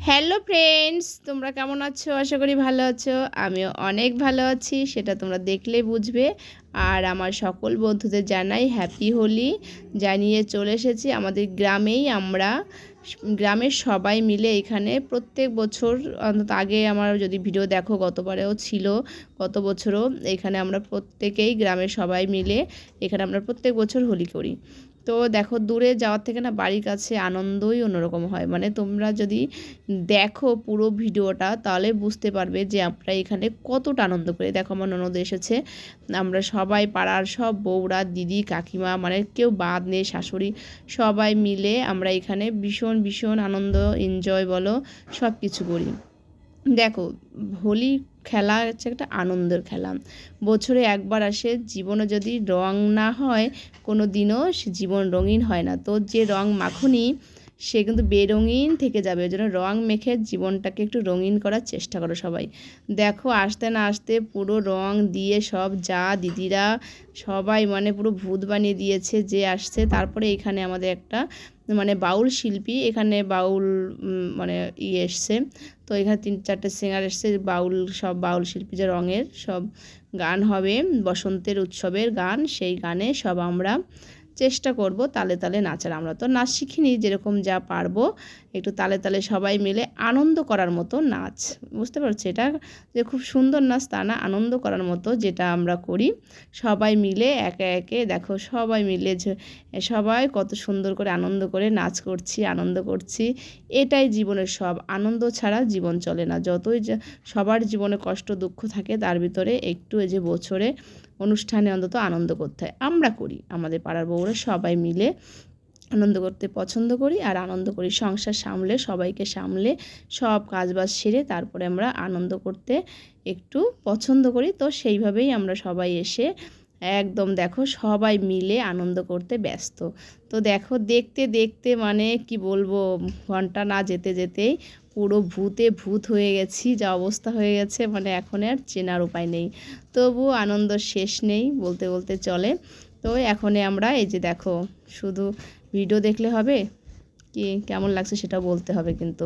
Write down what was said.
Hello friends, তোমরা কেমন আছো? আশা করি ভালো আছো। আমিও অনেক ভালো আছি, সেটা তোমরা দেখলেই বুঝবে। আর আমার সকল বন্ধুদের জানাই হ্যাপি হোলি জানিয়ে চলে এসেছি আমাদের গ্রামেই। আমরা গ্রামের সবাই মিলে এখানে প্রত্যেক বছর, অন্তত আগে আমার যদি ভিডিও দেখো গতবারেও ছিল, গত বছরও এখানে আমরা প্রত্যেকেই গ্রামের সবাই মিলে এখানে আমরা প্রত্যেক বছর হোলি করি। তো দেখো, দূরে যাওয়ার থেকে না বাড়ির কাছে আনন্দই অন্যরকম হয়। মানে তোমরা যদি দেখো পুরো ভিডিওটা তাহলে বুঝতে পারবে যে আমরা এখানে কতটা আনন্দ করি। দেখো, আমার ননদ এসেছে, আমরা সবাই পাড়ার সব বউরা, দিদি, কাকিমা, মানে কেউ বাদ নেই, শাশুড়ি, সবাই মিলে আমরা এখানে ভীষণ ভীষণ আনন্দ, এনজয় বলো, সব কিছু করি। দেখো, হোলি খেলা হচ্ছে একটা আনন্দের খেলা। বছরে একবার আসে, জীবনে যদি রং না হয় কোনো দিনও সে জীবন রঙিন হয় না। তো যে রং মাখুনি সে কিন্তু বেরঙিন থেকে যাবে। ওই জন্য রং মেখে জীবনটাকে একটু রঙিন করার চেষ্টা করো সবাই। দেখো, আসতে না আসতে পুরো রং দিয়ে সব যা দিদিরা সবাই মানে পুরো ভূত বানিয়ে দিয়েছে যে আসছে। তারপরে এখানে আমাদের একটা মানে বাউল শিল্পী, এখানে বাউল মানে এসছে। তো এখানে 3-4টে সিঙ্গার এসছে, বাউল, সব বাউল শিল্পী, যে রঙের সব গান হবে, বসন্তের উৎসবের গান। সেই গানে সব আমরা চেষ্টা করব তালে তালে নাচার। আমরা তো নাচ শিখিনি, যেরকম যা পারবো একটু তালে তালে সবাই মিলে আনন্দ করার মতো নাচ। বুঝতে পারছি এটা যে খুব সুন্দর নাচ তা না, আনন্দ করার মতো যেটা আমরা করি সবাই মিলে একে একে। দেখো সবাই মিলে সবাই কত সুন্দর করে আনন্দ করে নাচ করছি, আনন্দ করছি। এটাই জীবনের সব, আনন্দ ছাড়া জীবন চলে না। যতই সবার জীবনে কষ্ট দুঃখ থাকে, তার ভিতরে একটু এই যে বছরে অনুষ্ঠানে অন্তত আনন্দ করতে হয়। আমরা করি, আমাদের পাড়ার বউরা সবাই মিলে আনন্দ করতে পছন্দ করি। আর আনন্দ করি সংসার সামলে, সবাইকে সামলে, সব কাজবাজ সেরে তারপরে আমরা আনন্দ করতে একটু পছন্দ করি। তো সেইভাবেই আমরা সবাই এসে একদম দেখো সবাই মিলে আনন্দ করতে ব্যস্ত। তো দেখো, দেখতে দেখতে মানে কি বলবো, ঘন্টা না যেতে যেতেই পুরো ভূতে ভূত হয়ে গেছি, যা অবস্থা হয়ে গেছে, মানে এখন আর চেনার উপায় নেই। তবু আনন্দ শেষ নেই, বলতে বলতে চলে। তো এখনই আমরা এই যে দেখো, শুধু ভিডিও দেখলে হবে কি, কেমন লাগছে সেটা বলতে হবে কিন্তু।